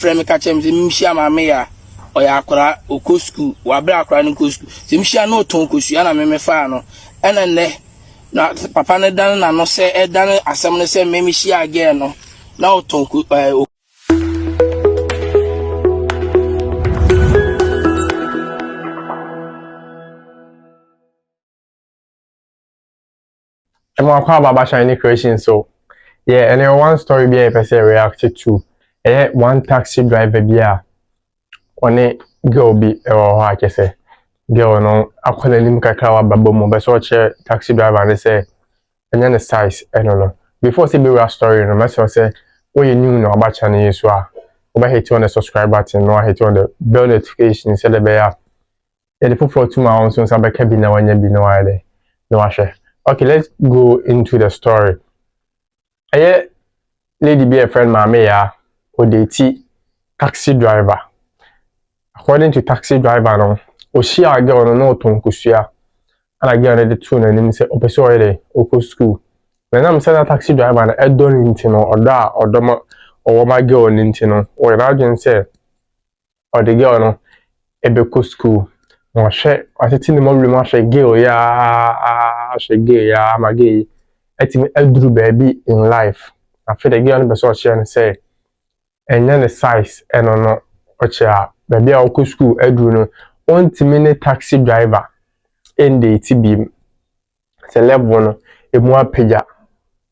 frame catchem Zimshia Mamea or Yakura or Cuscu or Blackran in Cuscu. Zimshia no tonkus, Yana Memefano, and then not Papa Dan and no say Dan as some say Memishia again. Now tonku I'm going to call Baba Shiny Creation. So, yeah, and then one story be a person reacted to. One taxi driver be a on it girl be or I can say girl no I call him Kakawa Babomo, but so taxi driver and they say and then the size I don't know. Before see be a story, no matter say what you knew no about channel is over hit on the subscribe button, no hit on the bell notification instead of bear. Yeah, the for 2 months since I can be no one be no idea. No share. Okay, let's go into the story. Lady be a friend mama ya or the taxi driver. According to taxi driver no, o she a girl no tonkusua. And I get the tune and him say opesore oko school. When I'm saying taxi driver na edon intino or da or doma or my girl intino or imagine say or the girl no ebeko school. No she I think the mom ma she girl ya she gay ya ma gay. Etimi edru baby in life. I feel the girl no be so she and say and then the size and no ocha baby a oko school edru no on minute taxi driver in the TB se level no emu apeja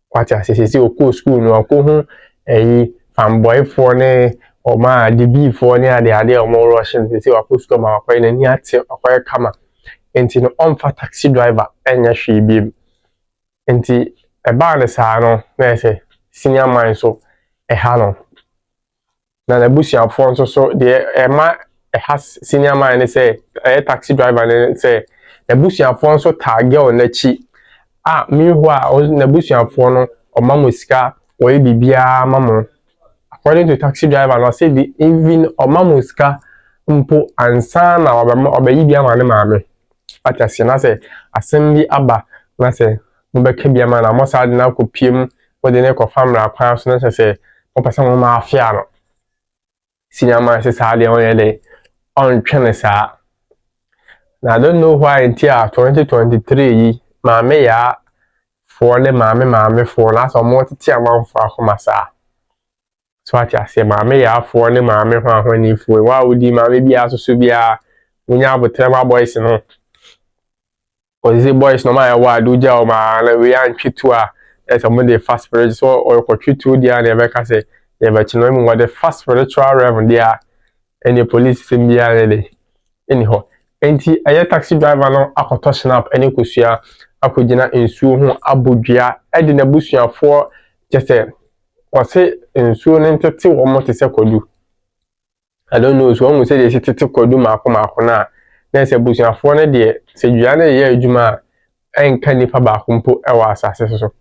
what I say oko school no oko hu fanboy for ne o ma DB for ne ade o mo rushing say oko school ma akwa na ni ate akwa kama enti no on fa taxi driver enya hwe bi enti e ba ne sa no na say senior man so e ha no na na busia for so de e ma e has senior man say taxi driver ne say na busuafo so target on achi me ho a na busuafo no omamo sika we bibia mamo according to taxi driver no say the even omamo sika mpo ansa na obayi bia ma ne maame atase na say asem bi aba na say mo be ka bia ma na mo sa de na kopiem wo de ne ko famra kwan so na say mo pesa mo ma afia no senior man say sa de on yele on twene sa. Now, I don't know why until 2023, Mamma ya for the mamma for us or more to tear one for Homasa. So I say, Mamma ya for the mamma when if we why would the mamma be as to be a when you have a tell boys no. Because the boys no matter what do jail man, we aren't treat to as a Monday fast spiritual or treat to the other say, yeah, but you know what the fast spiritual reverend there and the police in the alley. Anyhow. Enti aye taxi driver no akoto snap ene kosua akogina ensuo ho abodua ede na busuafo jese wose ensuo ne ntete wo mo tese kodu. I don't know so won say dey tete kodu mako na se busuafo ne de se dua na ye adwuma enka nipa ba kompo e wa asase so.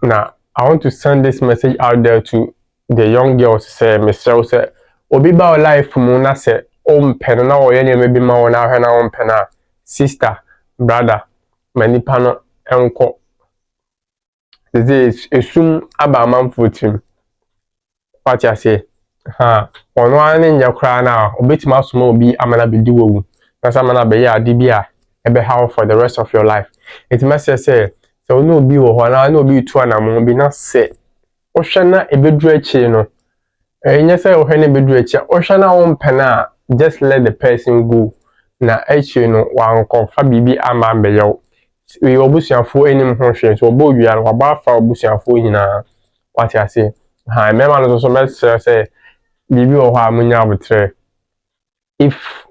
Now I want to send this message out there to the young girls say Mister say obi ba life mu na se pen na o ye maybe ma wona hwe na pen na sister brother manipa no enko this esum aba manfo tim what you say ono ani nya kra na obetima soma obi amana bedi wowu na sama na be ya ade bia ebe how for the rest of your life it must say so no obi wo ho na obi tu anamo bi na se o hwe na ebedru achi no enya say o hwe na ebedru achi o hwe na wo pen na just let the person go na actually no wan konfa bibi ama mbeyo we obusuafo enim ho hwe so obo wia no waba fa obusuafo nyina what you say mema no so message say bibi o ho amunya abotre if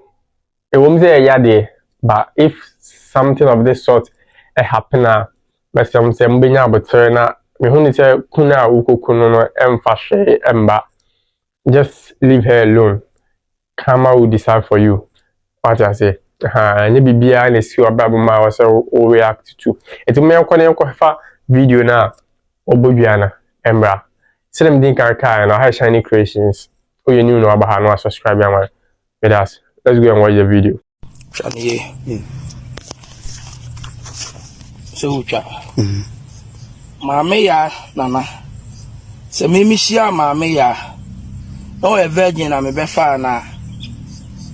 it won't say yade but if something of this sort happen but some say mbenya abotre na me hu ni say kuna ukokunu no emfa hwe emba just leave her alone. Karma will decide for you. What I say, any bibia and see what Bible ma was or react to. It may have video now or Bobiana, Embra. Send them think and I have shiny creations. Oh, you know about how to subscribe with us. Let's go and watch the video. So, Mamma ya, Nana. So, Mimi, Mamma ya. no a virgin na me be fa na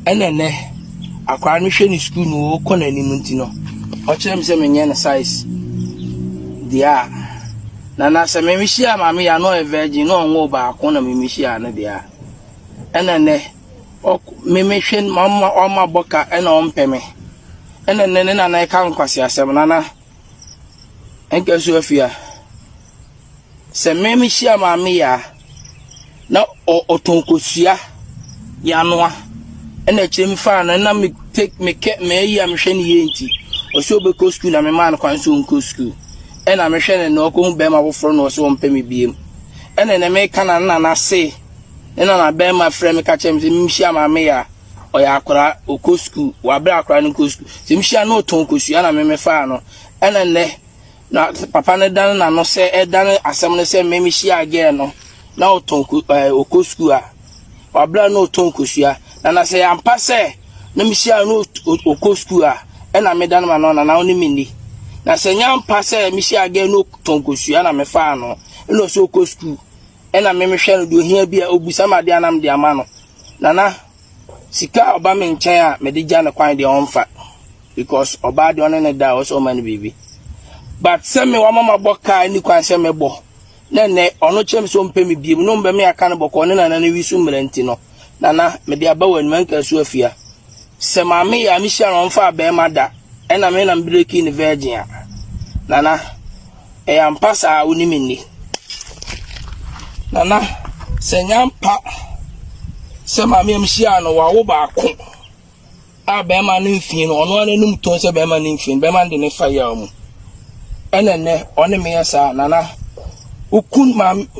enene akwa no hwe ni school no ko na ni munti no o kire se menye na size dia na se me hia ma me ya no a virgin no nwo ba ko na me hia na dia enene o me hwe mama o ma boka ena o mpeme enene na ka nkwasi asem na enke so afia se me hia ma me ya na otonkosua ya noa ena chim fa na me take me ke me ya me hwe ne yenti o so be ko school na me man kwan so nko school ena me hwe ne no ko be ma boforo no so mpe me biem ena na me kana na se ena na be ma frɛ me ka chem se me hia ma me ya o ya akora o ko school wa bra akora no ko school se me hia na otonkosua na me fa no ena ne na papa ne dan na no se e dan asem ne se me hia again no na otonku okosku a wabla no otonkosua na se yampa se na mihia no okosku a na me dan ma no na oni mini na se nyampa se mihia ge no otonkosua na me fa no no so okosku na me hwe no do hia bia obusa ma de anam de ama no na sika oba me nchen a me de gya ne kwan de onfa because oba de on ne da o so man bibi but se me wa mama boka ni kwan se me bo nene ono chem so mpe me biem no mbe me aka no boko ne na wisu mmeranti no na me de aba wanu anka so afia se ma me ya mi hia no mfa ba ma da na me na breaki ni virgin a na e am pasa uni minni na se nyampa se ma me hia no wa wo ba ko a ba ma no mfin no ono anum ton se ba ma no mfin ba ma de ne fa ya mu enene one me yasa na ukun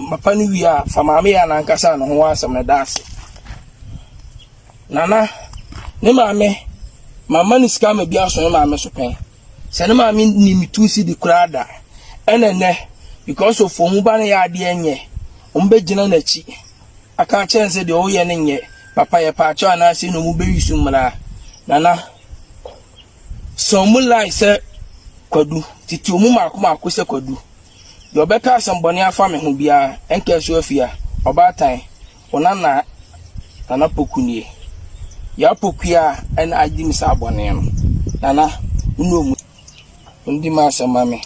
mapa ni wia fa maame ya na nkasa no ho asem na daase nana ne mama ni ska ma bia so ne maame so pen se ne maame ni mitusi di kurada enene because of omu ba ne ya ade enye ombe gina na chi aka chense de o ye ne nye papa ye pa cho na se no mu be wisu mra nana so mu lai se kwadu titi omu makoma se kwadu yo beka samboni afa me ho bia enke so afia obatan onana nana pokunie ya pokuya en adi mi sabone no nana unomu ndi ma samame